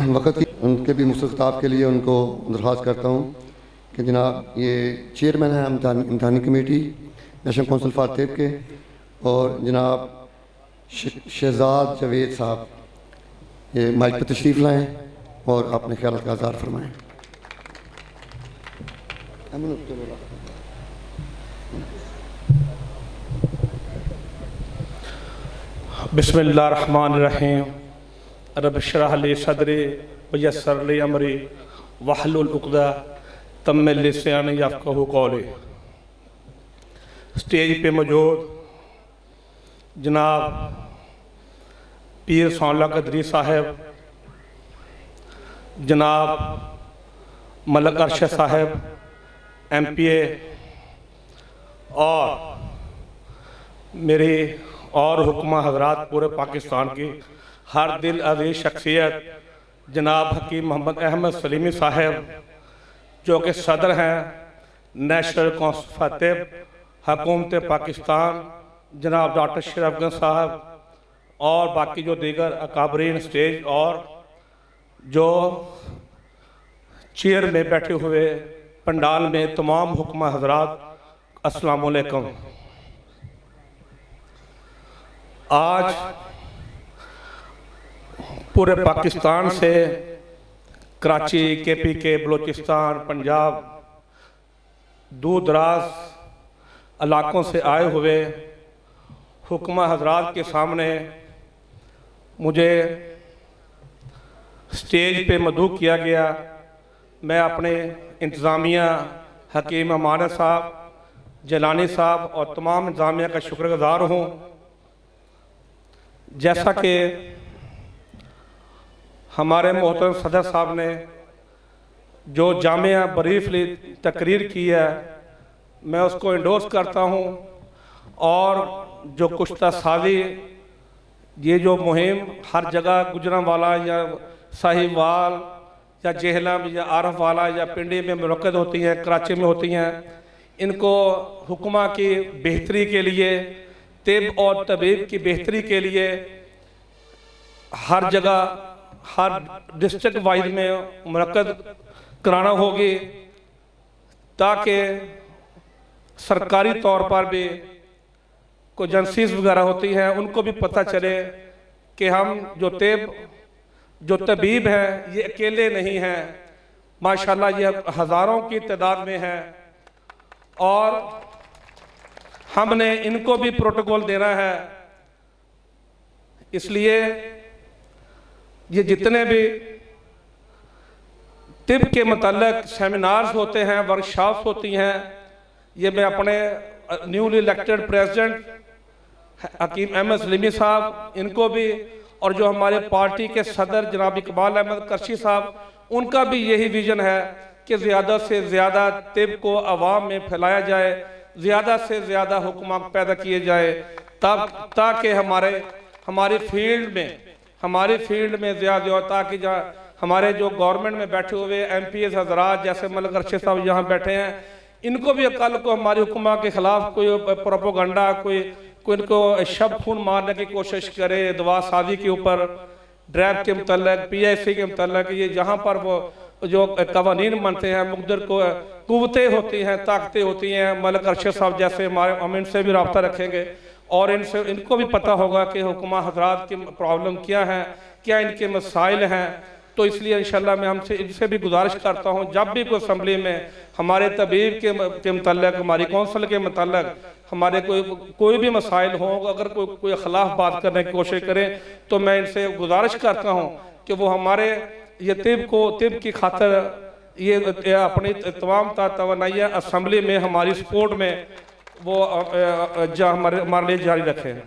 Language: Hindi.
वक्त की उनके भी मुस्तक़िल खिताब के लिए उनको दरख्वास्त करता हूँ कि जनाब ये चेयरमैन हैं इम्तिहानी कमेटी नेशनल कौंसिल फॉर तिब के, और जनाब शहजाद जावेद साहब ये माइक पर तशरीफ़ लाएँ और अपने ख्याल का इज़हार फरमाएँ। बिस्मिल्लाहिर्रहमानिर्रहीम रब इश्रह ली सदरी वयस्सिर ली अमरी वहलुल उक़दतम मिन लिसानी यफ़क़हू क़ौली। स्टेज पे मौजूद जनाब पीर सौला कदरी साहब, जनाब मलक अरशद साहब MPA, और मेरी और हुक्मा हजरात पूरे पाकिस्तान की हर दिल अजीज़ शख्सियत जनाब हकीम मोहम्मद अहमद सलीमी साहब जो कि सदर हैं नेशनल कौंसिल फॉर तिब हुकूमत पाकिस्तान, जनाब डॉक्टर शरफगंज साहब और बाकी जो दीगर अकाबरीन स्टेज और जो चेयर में बैठे हुए पंडाल में तमाम हुक्मा हजरात, अस्सलाम वालेकुम। आज पूरे पाकिस्तान से कराची, KPK, बलूचिस्तान, पंजाब, दूर दराज इलाकों से आए हुए हुक्मा हजरात के सामने मुझे स्टेज पे मदऊ किया गया। मैं अपने इंतज़ामिया हकीम अमानत साहब, जलानी साहब और तमाम इंतज़ामिया का शुक्रगुज़ार हूँ। जैसा कि हमारे मोहतरम सदर साहब ने जो जामिया ब्रीफली तकरीर की है, मैं उसको इंडोर्स करता हूँ। और जो कुश्ता साजी ये जो मुहिम हर जगह गुजरांवाला या साहिवाल या जेहलम या आरफ वाला या पिंडी में मुनक्कद होती हैं, कराची में होती हैं, इनको हुक्मा की बेहतरी के लिए, तिब और तबीब की बेहतरी के लिए हर जगह हर डिस्ट्रिक्ट वाइज में मुनक्कद कराना होगी, ताकि सरकारी तौर पर भी कोई एजेंसीज वगैरह होती हैं उनको भी पता चले कि हम जो तबीब हैं ये अकेले नहीं हैं, माशाल्लाह ये हज़ारों की तादाद में हैं, और हमने इनको भी प्रोटोकॉल देना है। इसलिए ये जितने भी तिब के मतलब सेमिनार्स होते हैं, वर्कशॉप्स होती हैं, ये मैं अपने न्यूली इलेक्टेड प्रेसिडेंट हकीम अहमद सलीमी साहब इनको भी, और जो हमारे पार्टी के सदर जनाब इकबाल अहमद करशी साहब, उनका भी यही विजन है कि ज़्यादा से ज़्यादा तिब को आवाम में फैलाया जाए, ज़्यादा से ज़्यादा हुक्मा पैदा किए जाए, ताकि हमारी फील्ड में ज़्यादा, ताकि हमारे जो गवर्नमेंट में बैठे हुए MPs हजरात जैसे मलक अरशद साहब यहाँ बैठे हैं, इनको भी कल को हमारी हुक्मा के ख़िलाफ़ कोई प्रोपोगंडा, कोई इनको शब खून मारने की कोशिश करे, दवा साजी के ऊपर, ड्रैब के मतलब, PIC के मतलब, ये जहाँ पर वो जो कवानीन बनते हैं, मुकद्दर को कुव्वतें होती हैं, ताकतें होती हैं, मलक अरशद साहब जैसे हमारे, हम इनसे भी रब्ता रखेंगे और इनको भी पता होगा कि हुक्मा हजरात की प्रॉब्लम क्या है, क्या इनके मसाइल हैं। तो इसलिए इंशाल्लाह मैं इनसे भी गुजारिश करता हूँ, जब भी कोई असम्बली में हमारे तबीब के मतलब, हमारी कौंसिल के मतलब हमारे कोई भी मसाइल हों, अगर कोई खिलाफ बात करने की कोशिश करें, तो मैं इनसे गुजारिश करता हूँ कि वो हमारे ये तिब की खातिर ये अपनी तमाम तवन्नाइयाँ असम्बली में हमारी सपोर्ट में वो हमारे लिए जारी रखें।